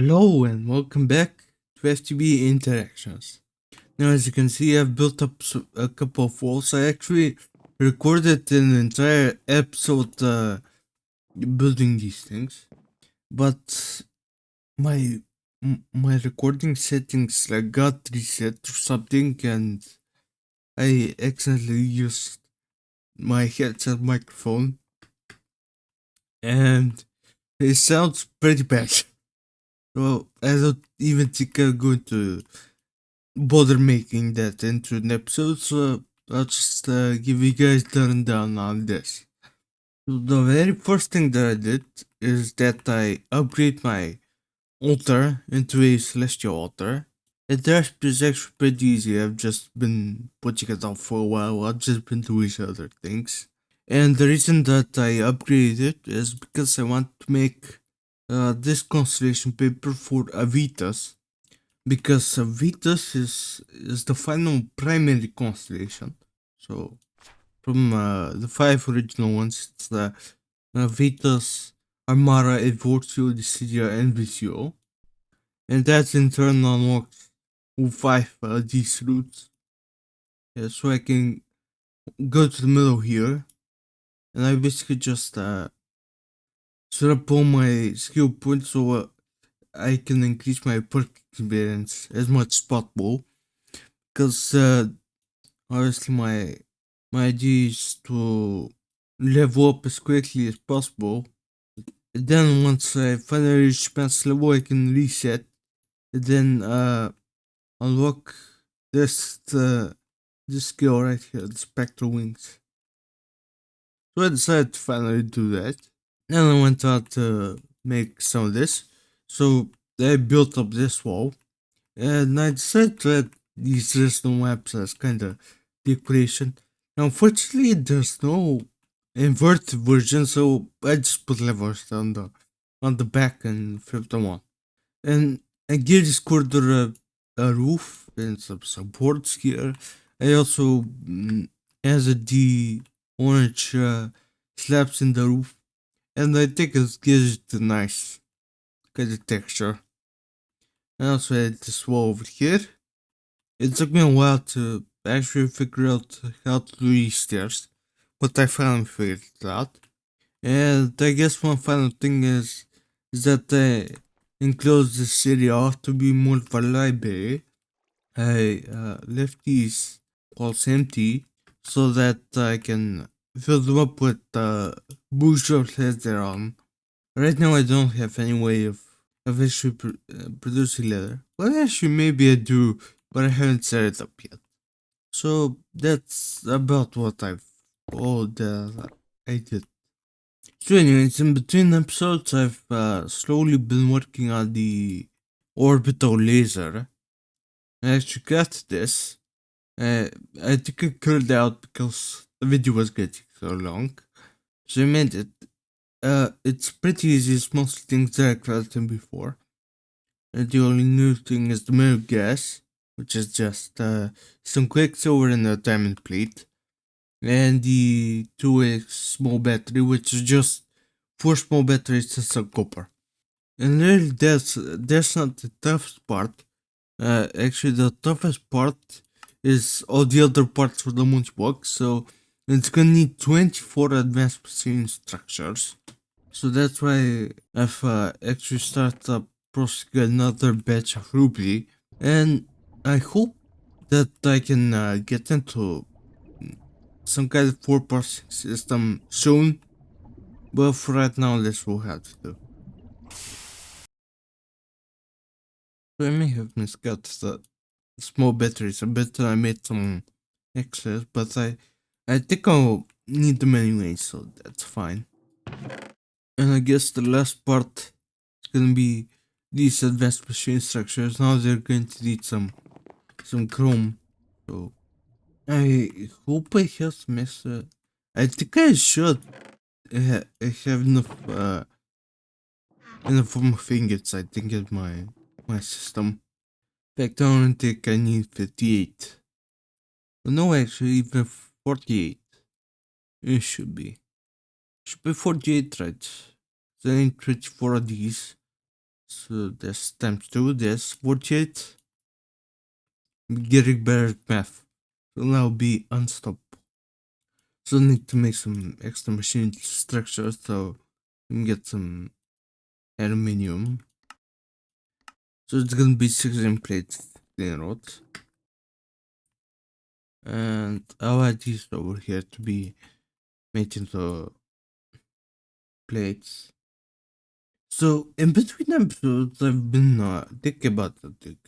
Hello and welcome back to FTB Interactions. Now, as you can see, I've built up a couple of walls. I actually recorded an entire episode building these things, but my my recording settings got reset or something, and I accidentally used my headset microphone, and it sounds pretty bad. So I don't even think I'm going to bother making that into an episode, so I'll just give you guys the rundown on this. So the very first thing that I did is that I upgrade my altar into a celestial altar. And that is actually pretty easy. I've just been putting it off for a while. I've just been doing other things. And the reason that I upgraded it is because I want to make this constellation paper for Avitas, because Vitus is the final primary constellation. So from the five original ones, it's the Vitus, Armara, Evortio, Dissidia, and Visio, and that in turn unlocks all five these routes. Yeah, so I can go to the middle here, and I basically just set up all my skill points so I can increase my perk experience as much as possible. Because obviously my idea is to level up as quickly as possible. And then once I finally reach max level, I can reset and then unlock this skill right here, the spectral wings. So I decided to finally do that. And I went out to make some of this. So I built up this wall, and I decided to add these resistance maps as kind of decoration. Now, unfortunately, there's no inverted version, so I just put levers on the back and flip them on. And I gave this corridor a roof and some supports here. I also added the orange slabs in the roof, and I think it gives it a nice kind of texture. I also added this wall over here. It took me a while to actually figure out how to do these stairs, but I finally figured it out. And I guess one final thing is that I enclosed this area to be more of a library. I left these walls empty so that I can fill them up with bookshelves as they're on. Right now I don't have any way of actually producing leather. Well, actually maybe I do, but I haven't set it up yet. So that's about what all that I did. So anyways, in between episodes, I've slowly been working on the orbital laser. I actually got this. Uh, I think I cut it out because the video was getting so long. So I made it. It's pretty easy. It's mostly things that I created before. And the only new thing is the mirror gas, which is just some quicksilver in a diamond plate, and the 2x small battery, which is just 4 small batteries and some copper. And really, that's not the toughest part. Actually, the toughest part is all the other parts for the Munchbox. So it's gonna need 24 advanced machine structures. So that's why I've actually started up processing another batch of Ruby, and I hope that I can get into some kind of 4 processing system soon. But for right now, this will have to do. So I may have miscut the small batteries a bit, and I made some excess, but I think I'll need them anyway, so that's fine. And I guess the last part is gonna be these advanced machine structures. Now they're going to need some chrome. So I hope I have some extra. I think I should I have enough of my fingers. I think in my system. In fact, I don't think I need 58. No, actually, even 48. It should be. Should be 48, right? Then 24 of these. So this times 2, this 48. Getting better at math. So now be unstoppable. So I need to make some extra machine structures so we can get some aluminium. So it's gonna be 16 plates clean out. And I'll add these over here to be made into plates. So in between episodes, I've been thinking about that.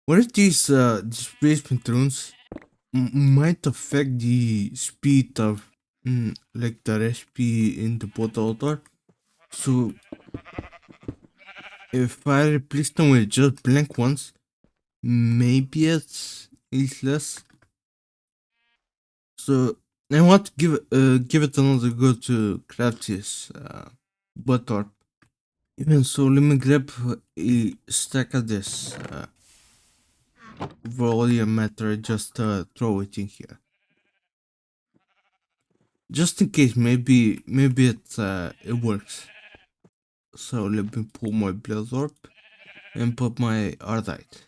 What if these displacement runes might affect the speed of like the recipe in the pot altar? So if I replace them with just blank ones, maybe it's useless. So I want to give it another go to craft this butter. Even so, let me grab a stack of this volume matter. Just throw it in here, just in case. Maybe it works. So let me pull my blood orb and put my ardite.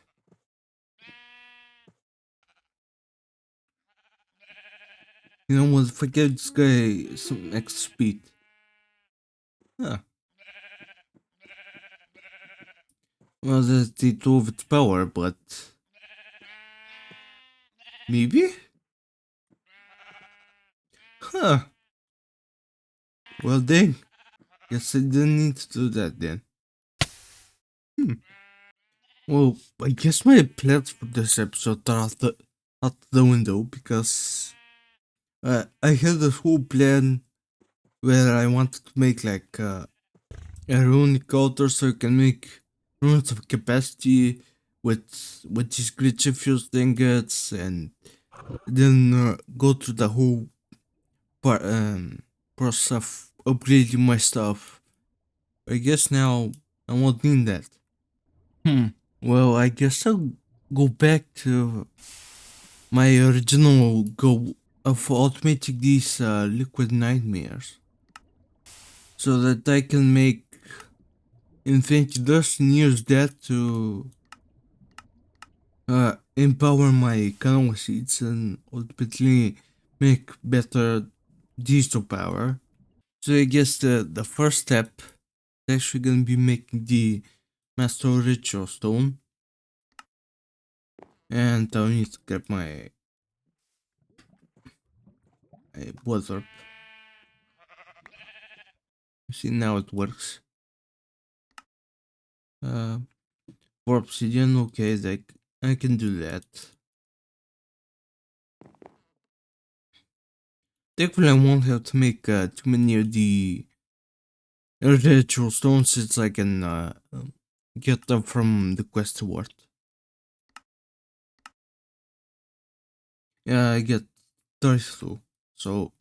You know what? If I give this guy some extra speed, huh? Well, that's the two of its power, but maybe, huh? Well, dang. Guess I didn't need to do that then. Well, I guess my plans for this episode are out the window because I had this whole plan where I wanted to make like a runic altar so I can make runes of capacity with these great fused ingots, and then go through the whole part process of upgrading my stuff. I guess now I won't need that. Well, I guess I'll go back to my original goal of automating these liquid nightmares so that I can make infinity dust and use that to empower my canola seeds and ultimately make better diesel power. So I guess the first step is actually gonna be making the master ritual stone, and I need to get my water. See, now it works. For obsidian, okay, like I can do that. Thankfully, I won't have to make too many of the ritual stones since I can get them from the quest reward. Yeah, I get 32. So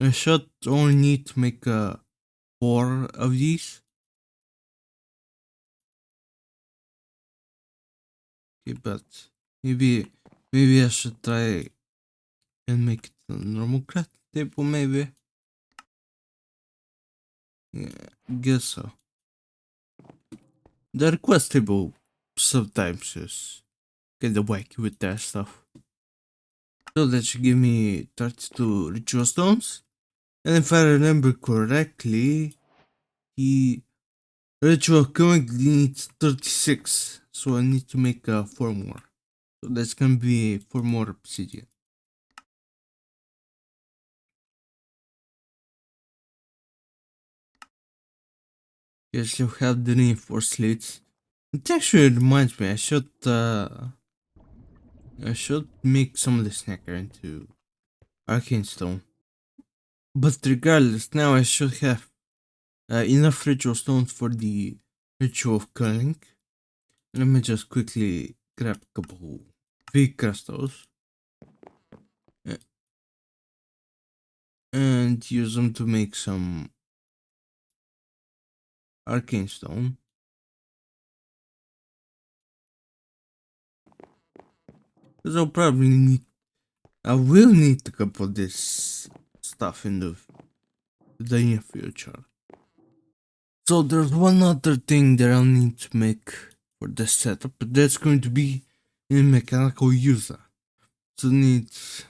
I should only need to make 4 of these. Okay, but maybe I should try and make it a normal craft table, maybe. Yeah, guess so. The request table sometimes is kinda wacky with that stuff. So that should give me 32 ritual stones. And if I remember correctly, the ritual currently needs 36. So I need to make 4 more. So that's gonna be 4 more obsidian. Yes, you have the reinforced slates. It actually reminds me, I should make some of the snacker into arcane stone. But regardless, now I should have enough ritual stones for the ritual of culling. Let me just quickly grab a couple big crystals and use them to make some arcane stone. Because I will need a couple of this stuff in the near future. So there's one other thing that I'll need to make for this setup, but that's going to be a mechanical user. So I need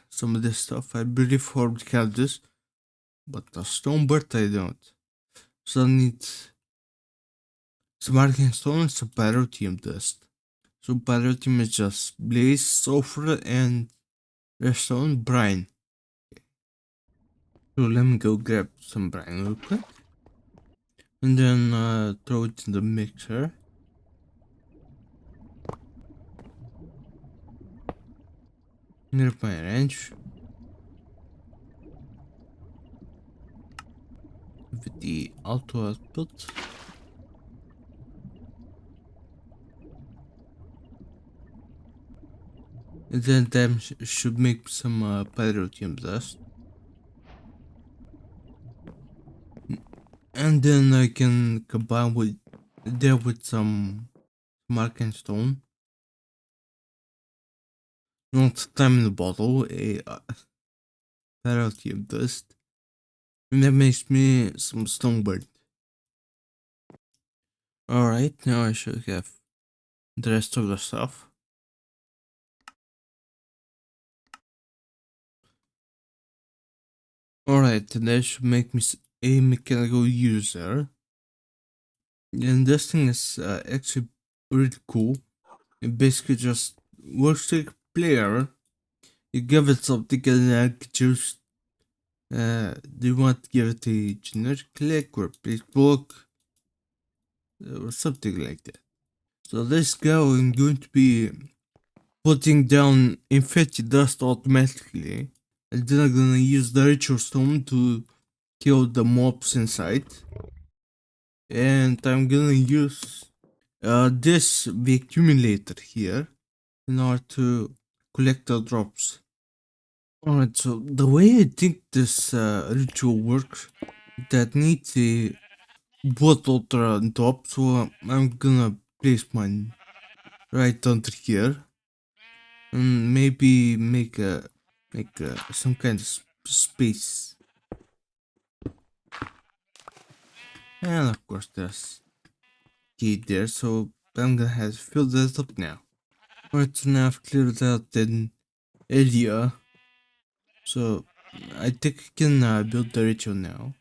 some of this stuff. I believe I already have this, but a stone bird I don't. So I need some Arcane stone and some pyrotium dust. So pyrotium is just blaze, sulfur, and redstone brine. So let me go grab some brine real quick. And then throw it in the mixer. Near my range. With the auto output. And then that should make some pyrotium dust. And then I can combine with some Arcane stone. Not time in the bottle, a pyrotium dust. And that makes me some stone bird. Alright, now I should have the rest of the stuff. Alright, and that should make me a mechanical user. And this thing is actually really cool. It basically just works like a player. You give it something and it choose. Do you want to give it a generic click or place block? Or something like that. So this guy I'm going to be putting down infected dust automatically. And then I'm gonna use the ritual stone to kill the mobs inside. And I'm gonna use this the accumulator here in order to collect the drops. Alright, so the way I think this ritual works, that needs a bottle on top, so I'm gonna place mine right under here, and maybe make some kind of space. And of course there's gate there, so I'm gonna have to fill that up now. Alright, so now I've cleared out the area, so I think I can build the ritual now.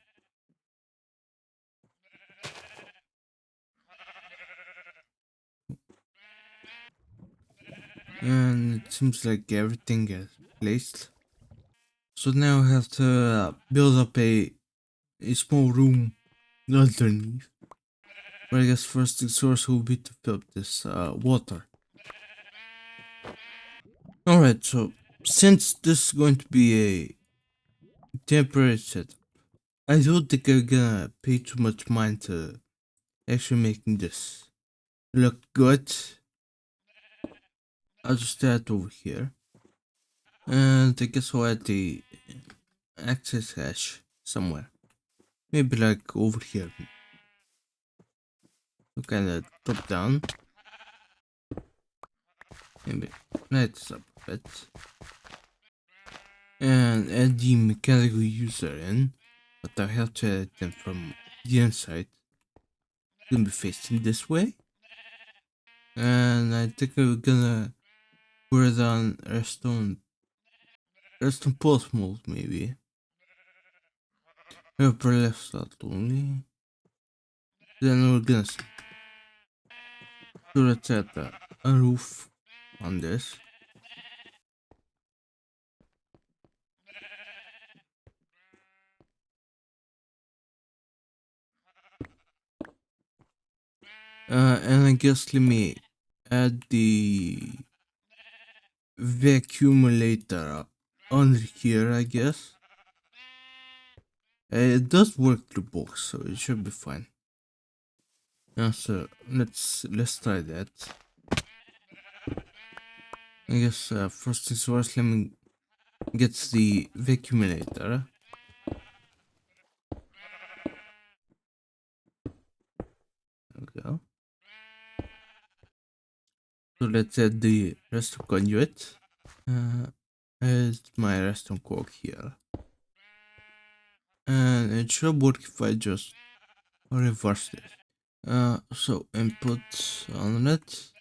And it seems like everything is placed. So now I have to build up a small room underneath. But I guess first the source will be to fill up this water. Alright, so since this is going to be a temporary setup, I don't think I'm gonna pay too much mind to actually making this look good. I'll just add over here. And I guess I'll add the access hash somewhere. Maybe like over here. So kinda top down. Maybe light this up a bit. And add the mechanical user in. But I have to add them from the inside. It's gonna be facing this way. And I think I'm gonna put it on redstone pulse mode maybe. Upper left slot only. Then we're gonna so let's add a roof on this. And I guess let me add the accumulator under here, I guess. It does work through box, so it should be fine. Yeah, so let's try that. I guess first things first, let me get the accumulator. There we go. So let's add the redstone conduit. Add my redstone cork here. And it should work if I just reverse this. So input on it.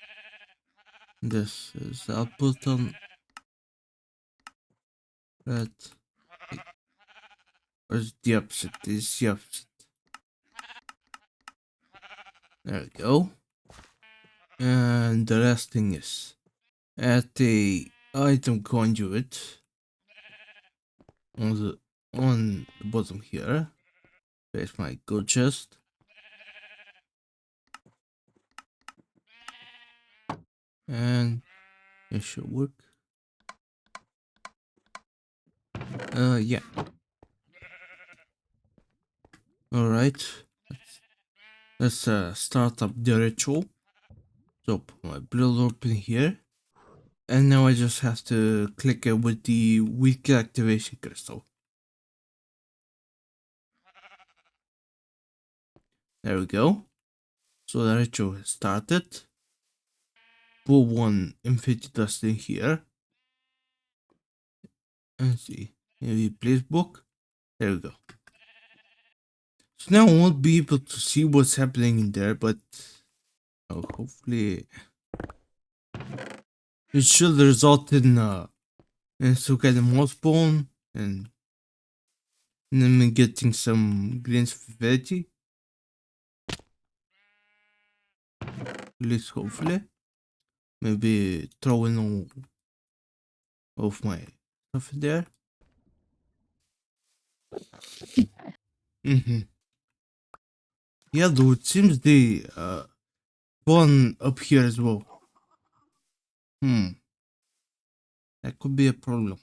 This is output on that. Or is the opposite? This is the opposite. There we go. And the last thing is add the item conduit on the bottom here. There's my gold chest. And it should work. Yeah. Alright. Let's start up the ritual. So put my blood open here. And now I just have to click it with the weak activation crystal. There we go. So the ritual has started. Put one infinity dust in here. Let's see. Maybe place book. There we go. So now I won't be able to see what's happening in there, but hopefully it should result in some kind of mouse bone and then me getting some greens for veggie. At least hopefully. Maybe throwing all of my stuff in there. Yeah, though it seems they spawn up here as well. That could be a problem.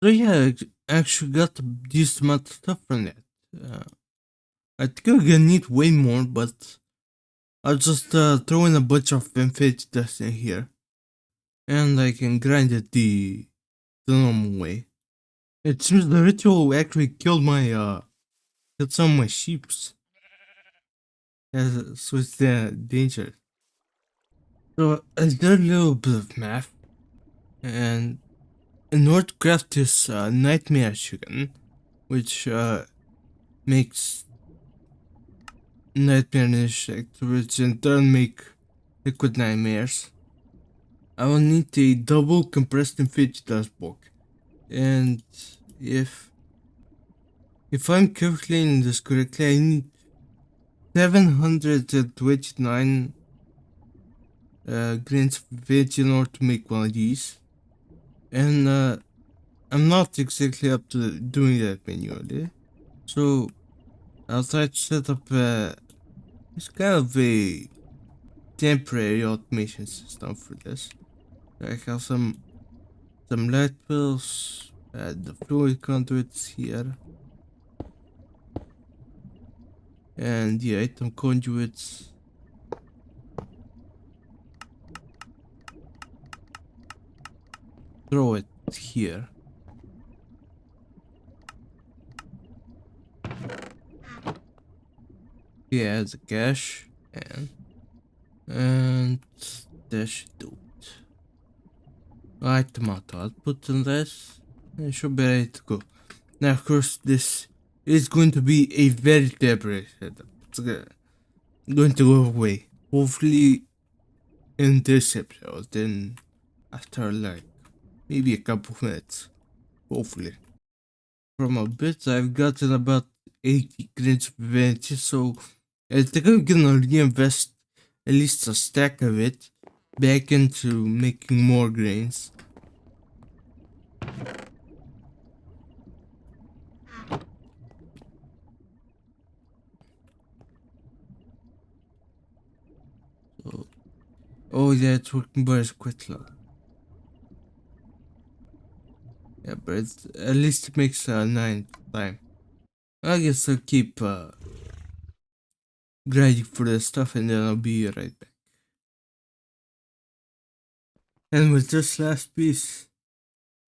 So yeah, I actually got a decent amount of stuff from that. I think I'm gonna need way more, but I'll just throw in a bunch of infinity dust in here. And I can grind it the normal way. It seems the ritual actually killed some of my sheeps. Yeah, so it's danger. So I did a little bit of math, and in order to craft this nightmare chicken, which makes nightmare insect, which in turn make liquid nightmares, I will need a double compressed infinity dust block. And if I'm calculating this correctly, I need 729 grains of veg in order to make one of these. And I'm not exactly up to doing that manually. So I'll try to set up it's kind of a temporary automation system for this. I have some light bills, the fluid conduits here, and the item conduits. Throw it here. Yeah, the cache and that should do it. Item auto output on this. It should be ready to go. Now, of course, this is going to be a very temporary setup. It's going to go away. Hopefully, in this episode, then after like maybe a couple of minutes. Hopefully. From a bit, I've gotten about 80 grains of advantage, so I think I'm gonna reinvest at least a stack of it back into making more grains. So, oh yeah, it's working, but it's quite slow. Yeah, but at least it makes 9 time. I guess I'll keep grinding for the stuff and then I'll be right back. And with this last piece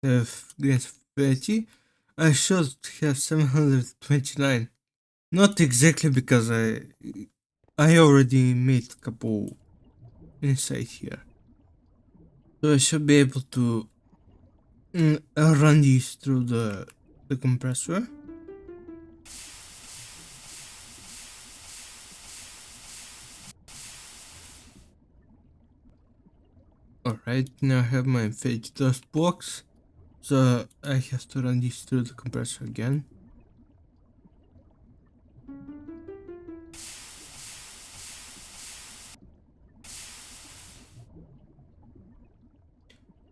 of grains of veggie, I should have 729. Not exactly because I already made a couple inside here. So I should be able to run these through the compressor. Alright, now I have my fake dust box, so I have to run these through the compressor again.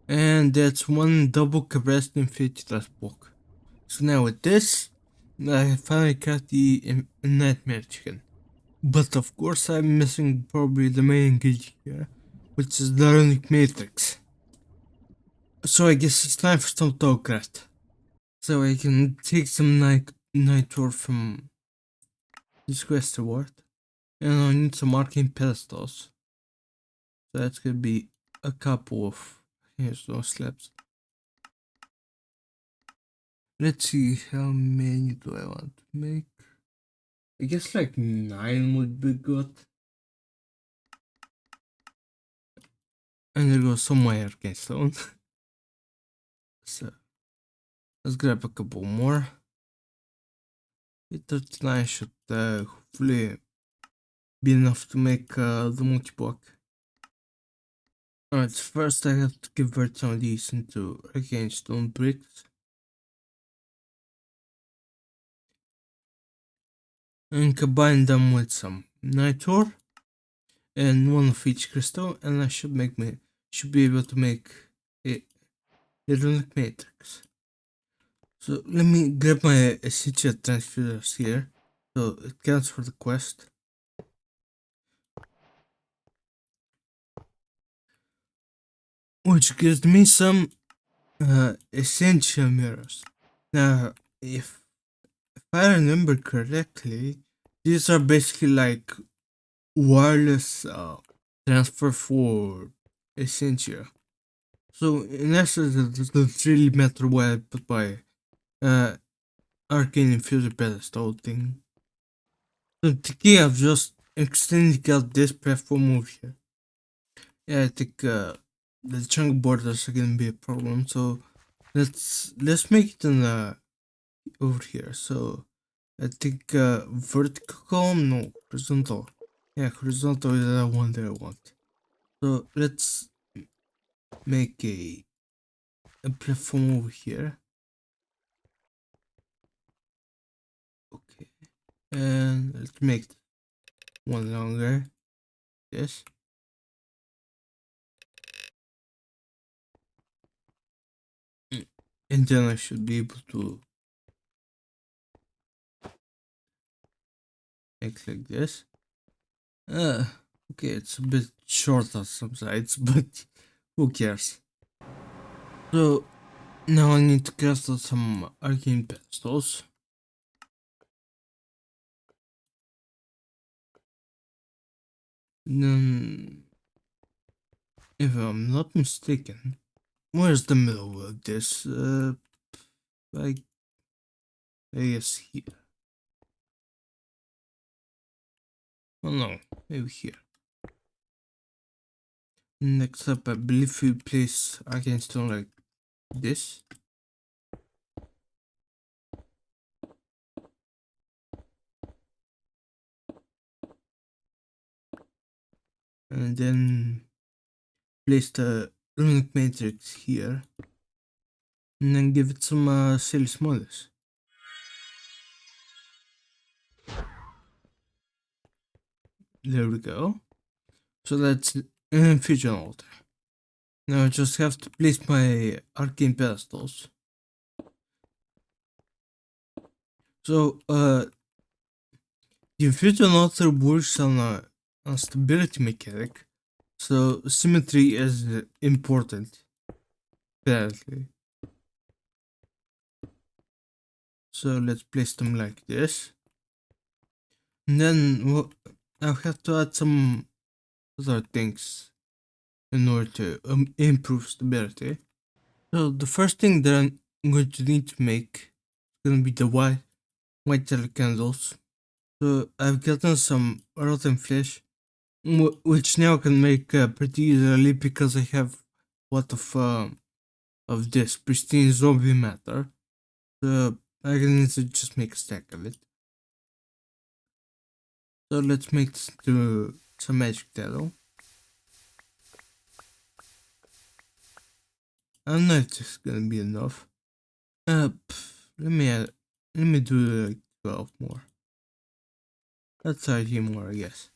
And that's one double compressed infected dust block. So now with this, I finally got the nightmare chicken. But of course I'm missing probably the main ingredient here, which is the runic matrix. So I guess it's time for some Thaumcraft. So I can take some night from this quest reward. And I need some arcane pedestals. So that's gonna be a couple of hailstone slabs. Let's see, how many do I want to make? I guess like 9 would be good. And there goes some more arcane stone. So let's grab a couple more. 39 should hopefully be enough to make the multi-block. Alright, first I have to convert some of these into arcane stone bricks. And combine them with some night ore and one of each crystal, and I should be able to make a runic matrix. So let me grab my essential transfusers here, so it counts for the quest. Which gives me some essential mirrors. Now, if I remember correctly, these are basically like wireless transfer for essential. So in essence, it doesn't really matter what I put my arcane infusion pedestal thing. So the key of just extending out this platform over here. Yeah, I think the chunk borders are gonna be a problem. So let's make it in over here. So I think vertical column, no, horizontal. Yeah, horizontal is the one that I want. So let's make a platform over here. Okay, and let's make one longer. Yes. And then I should be able to make like this. Okay, it's a bit short on some sides, but who cares? So now I need to cast out some arcane pedestals. And then, if I'm not mistaken, where's the middle of this? Like, I guess here. Oh no, maybe here. Next up, I believe we place arcane stone like this. And then place the runic matrix here. And then give it some silly smallness. There we go. So that's an Infusion Altar. Now I just have to place my arcane pedestals. So the Infusion Altar works on a stability mechanic. So symmetry is important, apparently. So let's place them like this. And then I'll have to add some other things in order to improve stability. So the first thing that I'm going to need to make is going to be the white jelly candles. So I've gotten some rotten flesh, which now I can make pretty easily because I have a lot of this pristine zombie matter. So I can need to just make a stack of it. So let's make this into some magic tattle. I don't know if this is gonna be enough. Let me do like 12 more. That's 30 more, I guess.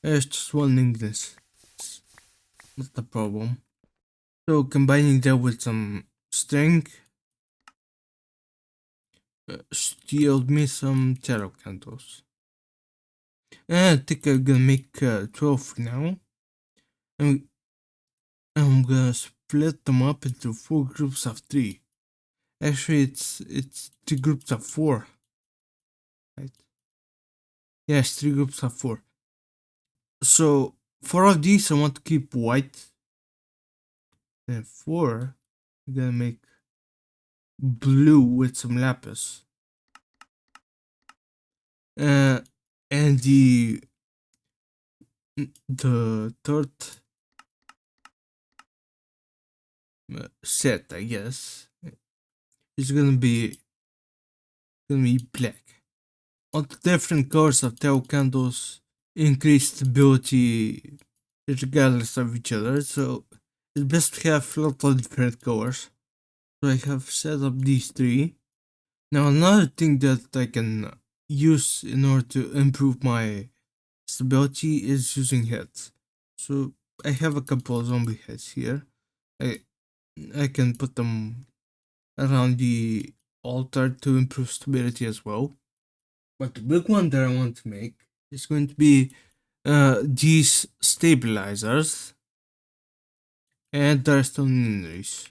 There's just one English. It's not the problem. So combining that with some string stealed me some tarot candles. And I think I'm gonna make 12 for now. And I'm gonna split them up into 4 groups of 3. Actually, it's 3 groups of 4. Right? Yes, 3 groups of 4. So, 4 of these I want to keep white. And 4, I'm gonna make blue with some lapis. And the third set, I guess, is gonna be black. All the different colors of tarot candles increase stability regardless of each other, so it's best to have lots of different colors. So I have set up these 3. Now another thing that I can use in order to improve my stability is using heads. So I have a couple of zombie heads here. I can put them around the altar to improve stability as well. But the big one that I want to make is going to be these stabilizers and the injuries.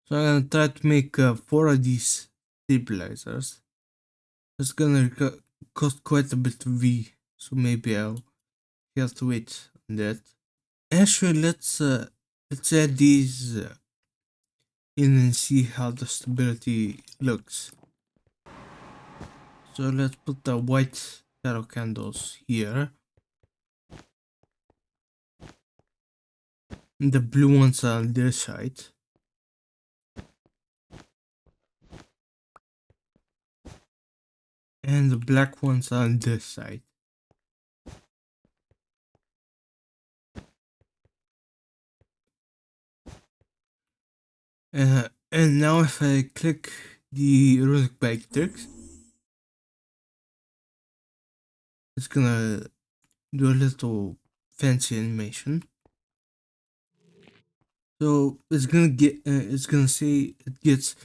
So I'm gonna try to make 4 of these stabilizers. It's gonna cost quite a bit of V, so maybe I'll have to wait on that. Actually, let's add these in and see how the stability looks. So let's put the white tarot candles here. And the blue ones are on this side. And the black ones are on this side. And now if I click the runic backticks, it's gonna do a little fancy animation. So it's gonna say it gets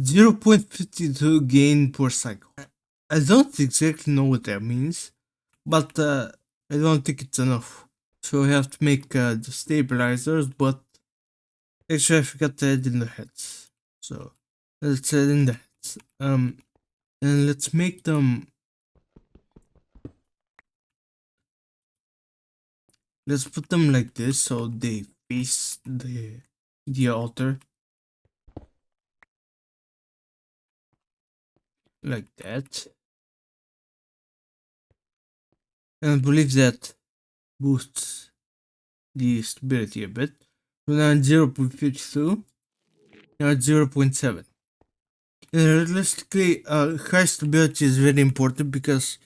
0.52 gain per cycle. I don't exactly know what that means, but I don't think it's enough. So I have to make the stabilizers, but actually I forgot to add in the heads. So let's add in the heads. And let's make them. Let's put them like this so they face the altar. Like that. And I believe that boosts the stability a bit. So now it's 0.52. Now it's 0.7. And realistically, high stability is very important because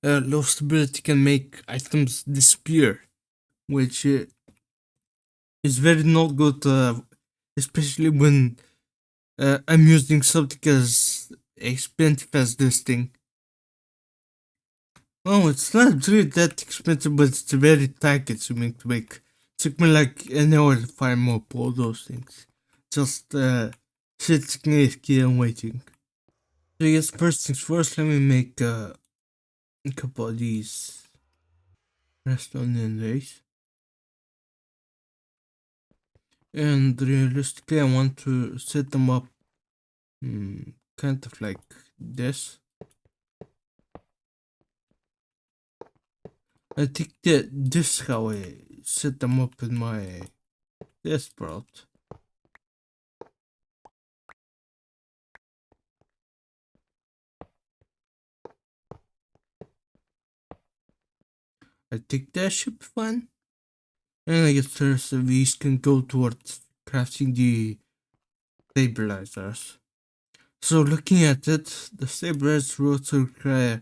low stability can make items disappear, which is very not good, especially when I'm using something as expensive as this thing. Oh, it's not really that expensive, but it's very time consuming to make. It took me like an hour to farm up all those things. Just sitting here and waiting. So I guess first things first, let me make a couple of these restaurant inlays. And realistically, I want to set them up kind of like this. I think that this is how I set them up in my test sprout. I think that should be fun. And I guess the rest of these can go towards crafting the stabilizers. So looking at it, the stabilizers will also require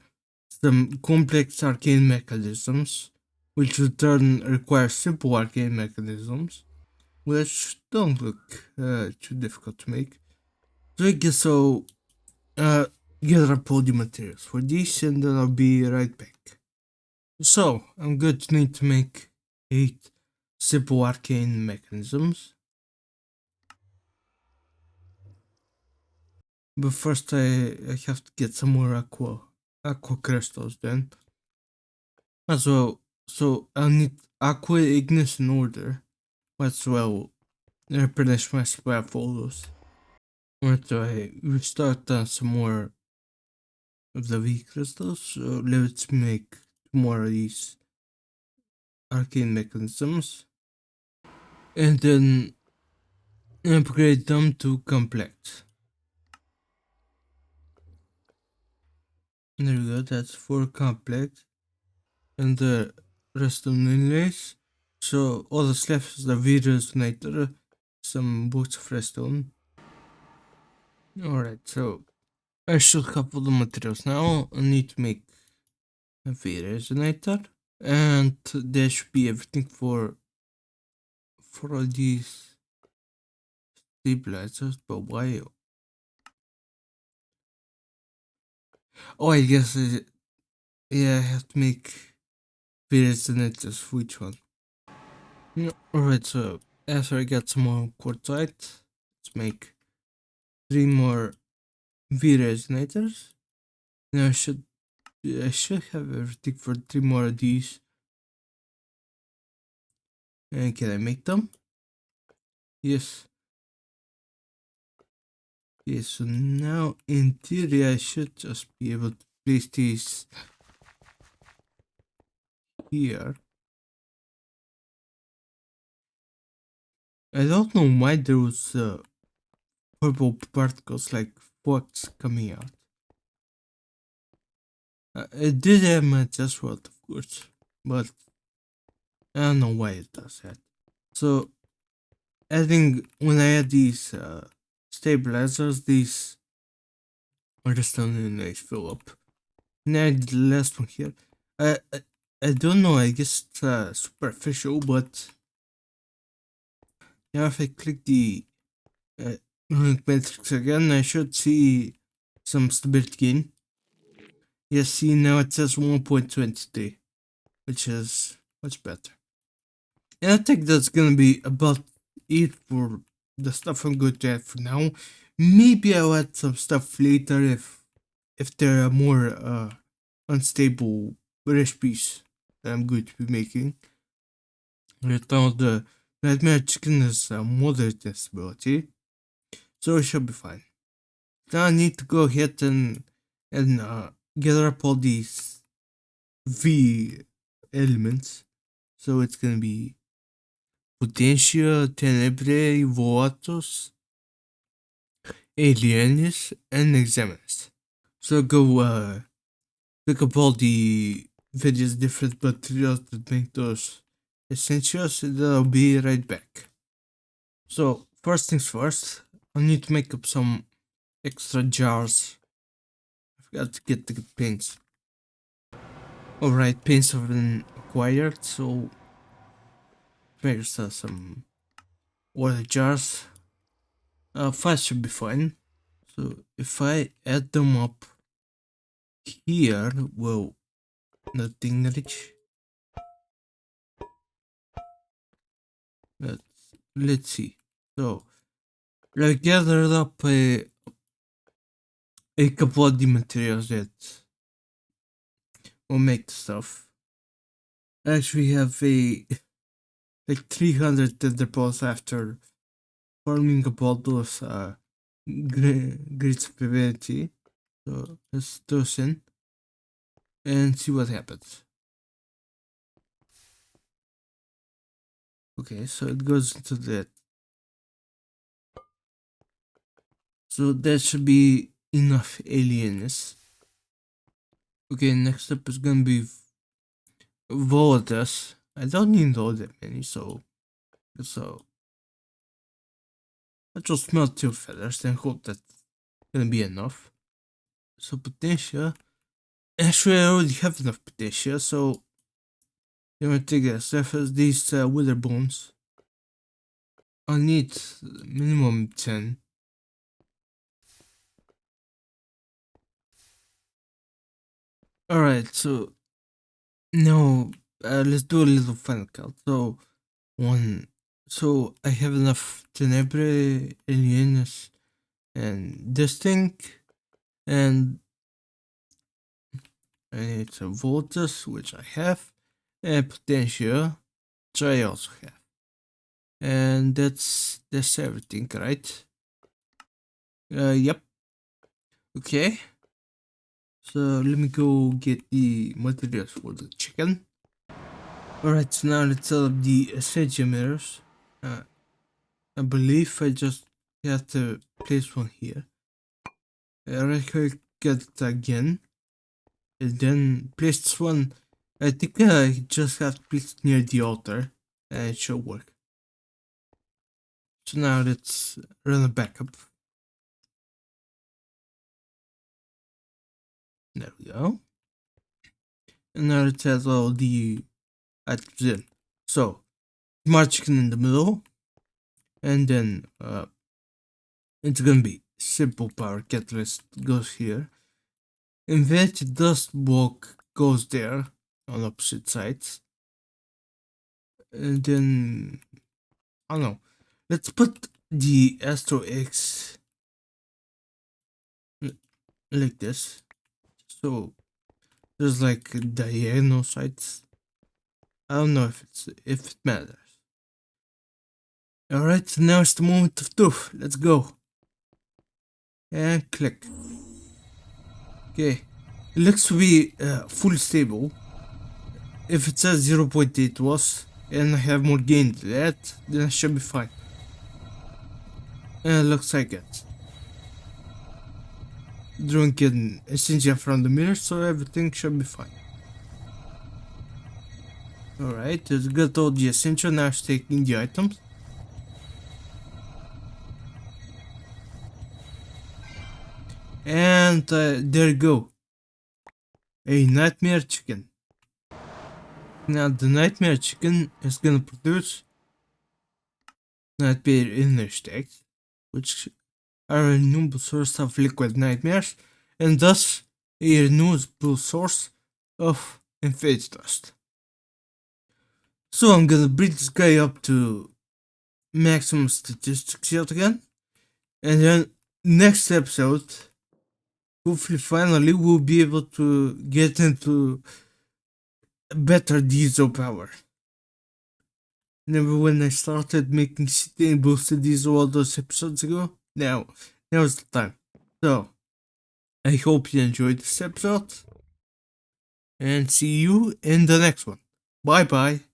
some complex arcane mechanisms, which in turn require simple arcane mechanisms. which don't look too difficult to make. So I guess I'll gather up all the materials for this and then I'll be right back. So I'm going to need to make 8 simple arcane mechanisms. But first I have to get some more aqua crystals then. As well, so I'll need aqua ignis in order. As well replenish my supply of all those. Right, so I restart some more of the V crystals, so let's make more of these arcane mechanisms. And then upgrade them to complex. There we go, that's 4 complex. And the rest of the inlays. So all that's left is the V resonator, some boots of redstone. Alright, so I should have all the materials now. I need to make a V resonator. And there should be everything for all these stabilizers, but why? Oh, I guess yeah, I have to make V resonators for each one. Alright, so after I get some more quartzite, let's make 3 more V resonators. Now I should have everything for 3 more of these. And can I make them? Yes. Okay, so now in theory I should just be able to place these here. I don't know why there was purple particles like what's coming out. It did have my test world, of course, but I don't know why it does that. So I think when I add these stabilizers, these redstone inlays fill up. And I did the last one here. I don't know, I guess it's superficial, but now if I click the matrix again, I should see some stability gain. Yes, see now it says 1.23, which is much better. And I think that's gonna be about it for the stuff I'm going to add for now. Maybe I'll add some stuff later if there are more unstable recipes that I'm going to be making. Right now the nightmare chicken is moderate instability, so it should be fine. Now I need to go ahead and gather up all these V elements. So it's gonna be Potentia, Tenebrae, Voatus, Alienis, and Examiners. So go pick up all the various different materials that make those essentials and I'll be right back. So first things first, I need to make up some extra jars. I forgot to get the paints. Alright, paints have been acquired, so there's some water jars. 5 should be fine. So if I add them up here, well, nothing rich. Let's see. So I gathered up a couple of the materials that will make the stuff. I actually have like 300 tether balls after farming up all those grids of divinity. So let's toss in and see what happens. Okay, so it goes into that. So that should be enough aliens. Okay, next up is gonna be Volatus. I don't need all that many, so I just melt 2 feathers and hope that's gonna be enough. So Potentia. Actually, I already have enough Potentia, so I'm gonna take that stuff as these wither bones. I need minimum 10. Alright, so now let's do a little final count. So, one. So, I have enough Tenebrae, Alienus, and this thing, and it's a Voltus, which I have, and Potentia, which I also have. And that's everything, right? Yep. Okay. So let me go get the materials for the chicken. Alright, so now let's set up the essential mirrors. I believe I just have to place one here. Right click it again. And then place this one. I think I just have to place it near the altar. And it should work. So now let's run a backup. There we go. And now it has all the items in. So, smart chicken in the middle. And then it's gonna be simple power catalyst goes here. Invented dust block goes there on opposite sides. And then I don't know. Let's put the Astro X like this. So there's like diagonal sides. I don't know if it matters. Alright, so now it's the moment of truth. Let's go. And click. Okay. It looks to be fully stable. If it says 0.8 watts and I have more gain than that, then I should be fine. And it looks like it. Drinking essential from the mirror, so everything should be fine. Alright, it's got all the essential, now it's taking the items. And there you go. A nightmare chicken. Now the nightmare chicken is gonna produce nightmare inner stacks, which are a renewable source of liquid nightmares, and thus a renewable source of infinite dust. So I'm gonna bring this guy up to maximum statistics yet again, and then next episode, hopefully finally we'll be able to get into better diesel power. Remember when I started making city and boosted diesel all those episodes ago? Now's the time. So, I hope you enjoyed this episode, and see you in the next one. Bye bye.